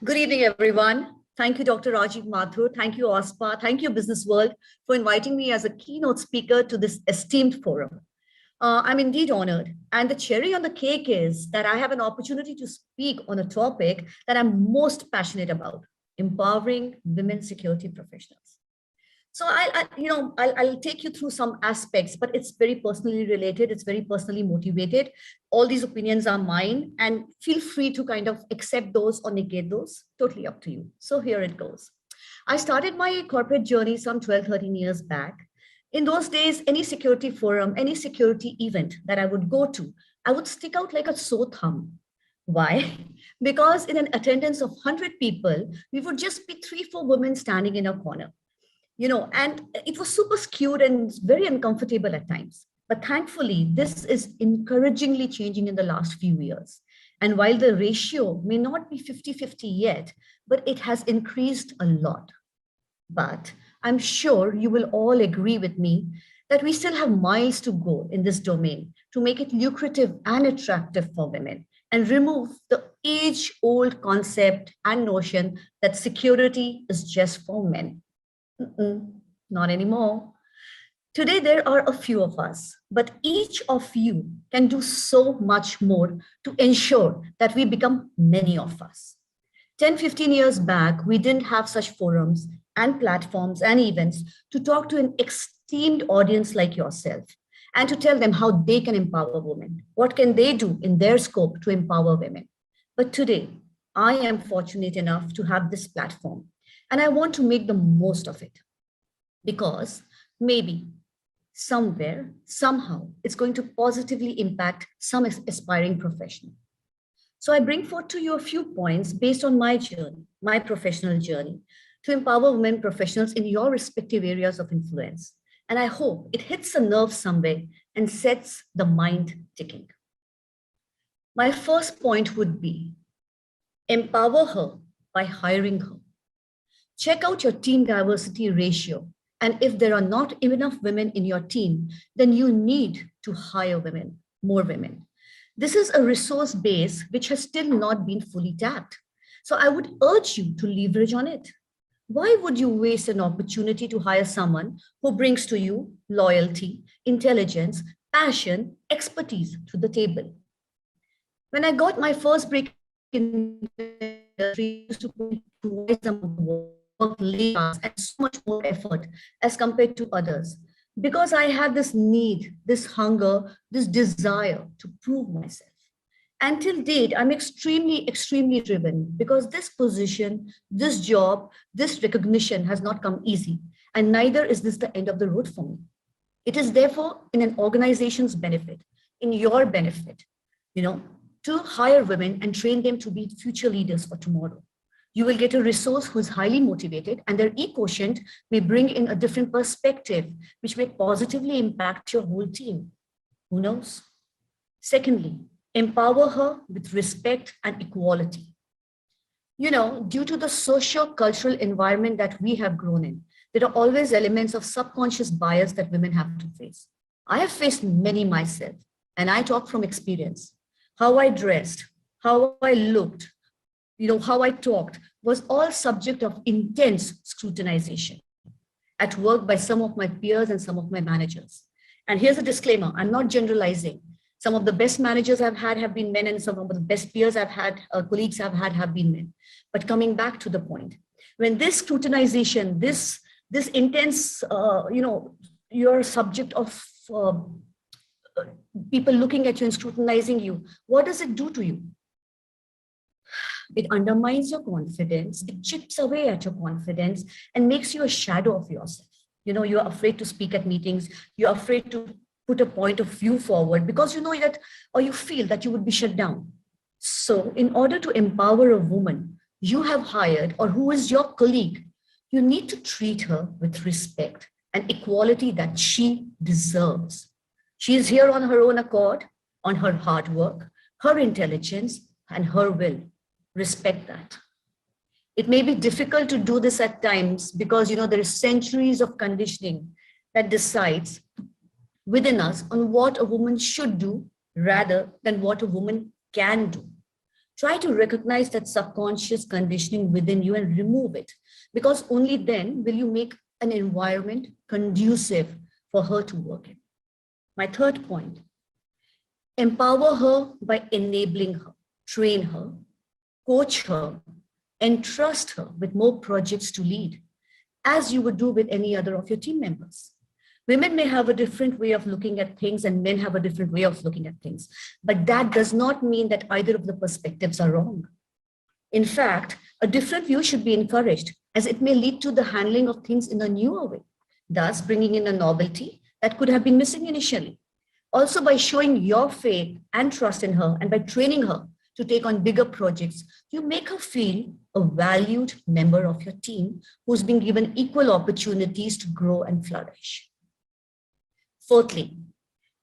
Good evening, everyone. Thank you, Dr. Rajiv Mathur. Thank you, OSPA. Thank you, Business World, for inviting me as a keynote speaker to this esteemed forum. I'm indeed honored. And the cherry on the cake is that I have an opportunity to speak on a topic that I'm most passionate about, empowering women security professionals. So I'll take you through some aspects, but it's very personally related. It's very personally motivated. All these opinions are mine, and feel free to kind of accept those or negate those. Totally up to you. So here it goes. I started my corporate journey some 12, 13 years back. In those days, any security forum, any security event that I would go to, I would stick out like a sore thumb. Why? Because in an attendance of 100 people, we would just be 3, 4 women standing in a corner. And it was super skewed and very uncomfortable at times. But thankfully, this is encouragingly changing in the last few years. And while the ratio may not be 50-50 yet, but it has increased a lot. But I'm sure you will all agree with me that we still have miles to go in this domain to make it lucrative and attractive for women and remove the age-old concept and notion that security is just for men. Not anymore. Today, there are a few of us, but each of you can do so much more to ensure that we become many of us. 10, 15 years back, we didn't have such forums and platforms and events to talk to an esteemed audience like yourself and to tell them how they can empower women. What can they do in their scope to empower women? But today, I am fortunate enough to have this platform. And I want to make the most of it because maybe somewhere, somehow, it's going to positively impact some aspiring professional. So I bring forth to you a few points based on my journey, my professional journey, to empower women professionals in your respective areas of influence. And I hope it hits a nerve somewhere and sets the mind ticking. My first point would be empower her by hiring her. Check out your team diversity ratio. And if there are not enough women in your team, then you need to hire women, more women. This is a resource base which has still not been fully tapped. So I would urge you to leverage on it. Why would you waste an opportunity to hire someone who brings to you loyalty, intelligence, passion, expertise to the table? When I got my first break in the industry, I used to put twice a month work late hours and so much more effort as compared to others because I had this need, this hunger, this desire to prove myself. Until date, I'm extremely, extremely driven because this position, this job, this recognition has not come easy. And neither is this the end of the road for me. It is therefore in an organization's benefit, in your benefit, to hire women and train them to be future leaders for tomorrow. You will get a resource who is highly motivated and their E-quotient may bring in a different perspective, which may positively impact your whole team. Who knows? Secondly, empower her with respect and equality. Due to the socio-cultural environment that we have grown in, there are always elements of subconscious bias that women have to face. I have faced many myself, and I talk from experience. How I dressed, how I looked, how I talked was all subject of intense scrutinization at work by some of my peers and some of my managers. And here's a disclaimer, I'm not generalizing. Some of the best managers I've had have been men and some of the best peers I've had, colleagues I've had have been men. But coming back to the point, when this scrutinization, this intense, you're subject of people looking at you and scrutinizing you, what does it do to you? It undermines your confidence, it chips away at your confidence and makes you a shadow of yourself. You're afraid to speak at meetings, you're afraid to put a point of view forward because you know that, or you feel that you would be shut down. So in order to empower a woman you have hired or who is your colleague, you need to treat her with respect and equality that she deserves. She is here on her own accord, on her hard work, her intelligence, and her will. Respect that. It may be difficult to do this at times because, there is centuries of conditioning that decides within us on what a woman should do rather than what a woman can do. Try to recognize that subconscious conditioning within you and remove it, because only then will you make an environment conducive for her to work in. My third point, empower her by enabling her, train her, coach her, and trust her with more projects to lead, as you would do with any other of your team members. Women may have a different way of looking at things and men have a different way of looking at things, but that does not mean that either of the perspectives are wrong. In fact, a different view should be encouraged, as it may lead to the handling of things in a newer way, thus bringing in a novelty that could have been missing initially. Also, by showing your faith and trust in her and by training her to take on bigger projects, you make her feel a valued member of your team who's been given equal opportunities to grow and flourish. Fourthly,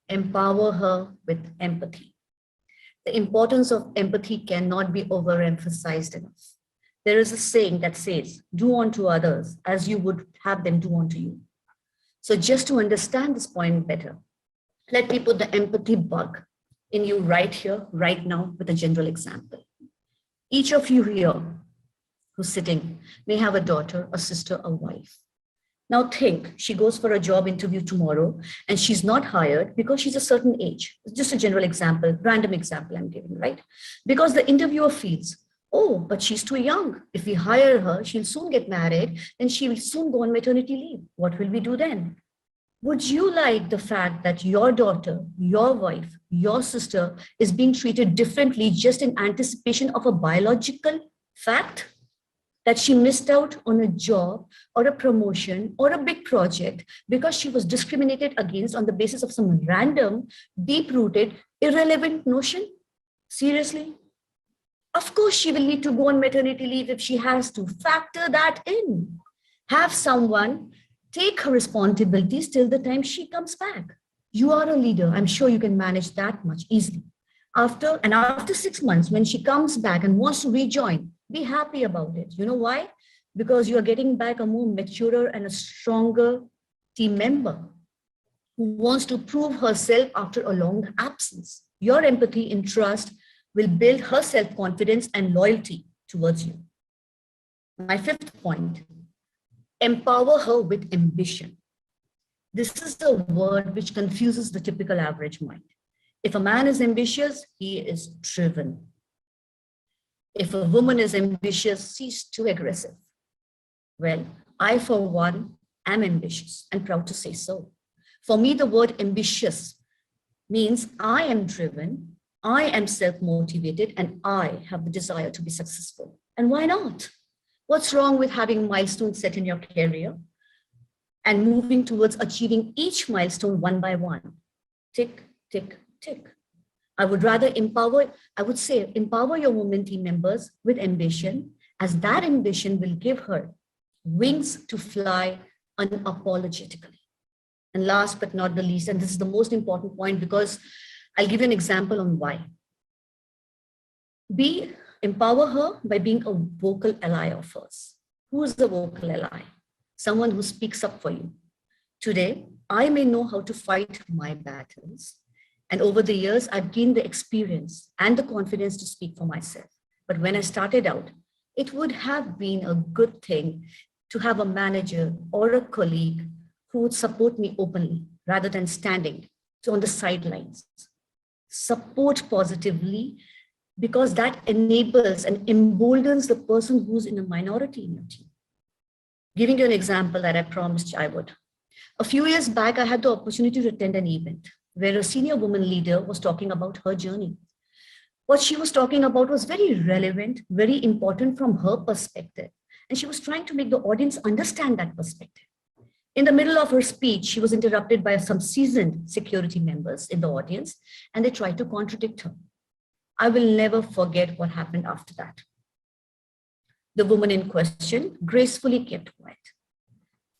empower her with empathy. The importance of empathy cannot be overemphasized enough. There is a saying that says, do unto others as you would have them do unto you. So just to understand this point better, let me put the empathy bug in you right here, right now, with a general example. Each of you here who's sitting may have a daughter, a sister, a wife. Now think, she goes for a job interview tomorrow and she's not hired because she's a certain age. Just a general example, random example I'm giving, right? Because the interviewer feels, oh, but she's too young. If we hire her, she'll soon get married and she will soon go on maternity leave. What will we do then? Would you like the fact that your daughter, your wife, your sister is being treated differently just in anticipation of a biological fact? That she missed out on a job or a promotion or a big project because she was discriminated against on the basis of some random, deep-rooted, irrelevant notion? Seriously? Of course, she will need to go on maternity leave if she has to. Factor that in. Have someone take her responsibilities till the time she comes back. You are a leader. I'm sure you can manage that much easily. After 6 months, when she comes back and wants to rejoin, be happy about it. You know why? Because you are getting back a more mature and a stronger team member who wants to prove herself after a long absence. Your empathy and trust will build her self-confidence and loyalty towards you. My fifth point, empower her with ambition. This is a word which confuses the typical average mind. If a man is ambitious, he is driven. If a woman is ambitious, she's too aggressive. Well, I, for one, am ambitious and proud to say so. For me, the word ambitious means I am driven, I am self-motivated, and I have the desire to be successful. And why not? What's wrong with having milestones set in your career and moving towards achieving each milestone one by one? Tick, tick, tick. I would say empower your women team members with ambition, as that ambition will give her wings to fly unapologetically. And last but not the least, and this is the most important point because I'll give you an example on why. Empower her by being a vocal ally of hers. Who is the vocal ally? Someone who speaks up for you. Today, I may know how to fight my battles. And over the years, I've gained the experience and the confidence to speak for myself. But when I started out, it would have been a good thing to have a manager or a colleague who would support me openly rather than standing on the sidelines. Support positively, because that enables and emboldens the person who's in a minority in your team. Giving you an example that I promised I would. A few years back, I had the opportunity to attend an event where a senior woman leader was talking about her journey. What she was talking about was very relevant, very important from her perspective. And she was trying to make the audience understand that perspective. In the middle of her speech, she was interrupted by some seasoned security members in the audience, and they tried to contradict her. I will never forget what happened after that. The woman in question gracefully kept quiet.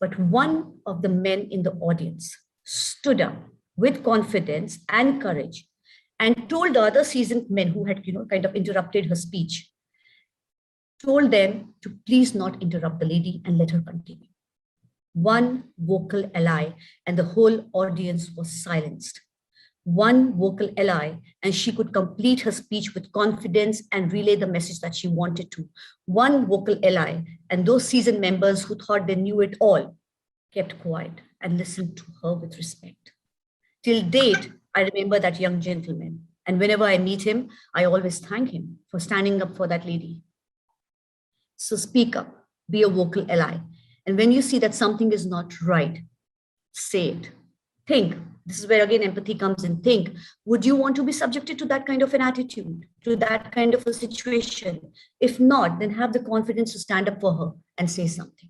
But one of the men in the audience stood up with confidence and courage and told the other seasoned men who had kind of interrupted her speech told them to please not interrupt the lady and let her continue. One vocal ally, and the whole audience was silenced. One vocal ally, and she could complete her speech with confidence and relay the message that she wanted to. One vocal ally, and those seasoned members who thought they knew it all kept quiet and listened to her with respect. Till date, I remember that young gentleman. And whenever I meet him, I always thank him for standing up for that lady. So speak up, be a vocal ally. And when you see that something is not right, say it. Think. This is where again empathy comes in. Think, would you want to be subjected to that kind of an attitude, to that kind of a situation? If not, then have the confidence to stand up for her and say something.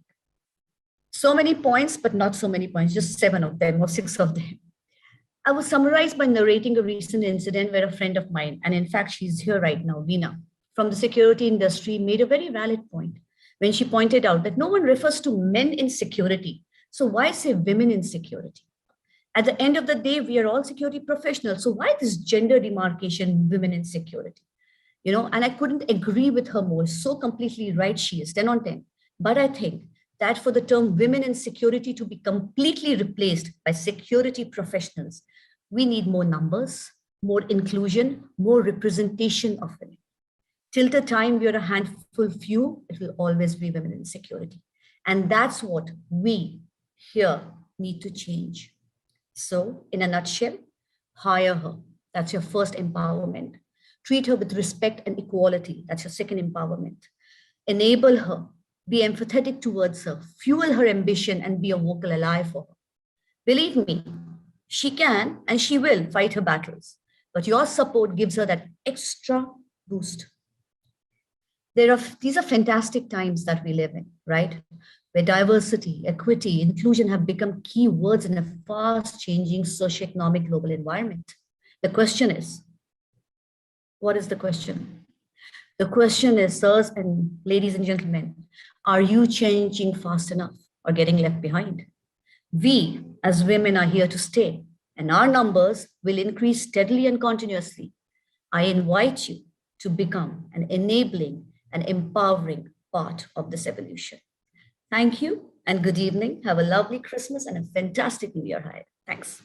So many points, but not so many points, just 7 of them or 6 of them. I was summarized by narrating a recent incident where a friend of mine, and in fact, she's here right now, Veena, from the security industry, made a very valid point when she pointed out that no one refers to men in security. So why say women in security? At the end of the day, we are all security professionals. So why this gender demarcation, women in security? And I couldn't agree with her more. So completely right she is, 10 on 10. But I think that for the term women in security to be completely replaced by security professionals, we need more numbers, more inclusion, more representation of women. Till the time we are a handful few, it will always be women in security. And that's what we here need to change. So in a nutshell, hire her. That's your first empowerment. Treat her with respect and equality. That's your second empowerment. Enable her. Be empathetic towards her. Fuel her ambition and be a vocal ally for her. Believe me, she can and she will fight her battles. But your support gives her that extra boost. These are fantastic times that we live in, right? Where diversity, equity, inclusion have become key words in a fast-changing socioeconomic global environment. The question is, what is the question? The question is, sirs and ladies and gentlemen, are you changing fast enough or getting left behind? We, as women, are here to stay, and our numbers will increase steadily and continuously. I invite you to become an enabling and empowering part of this evolution. Thank you and good evening. Have a lovely Christmas and a fantastic New Year ahead. Thanks.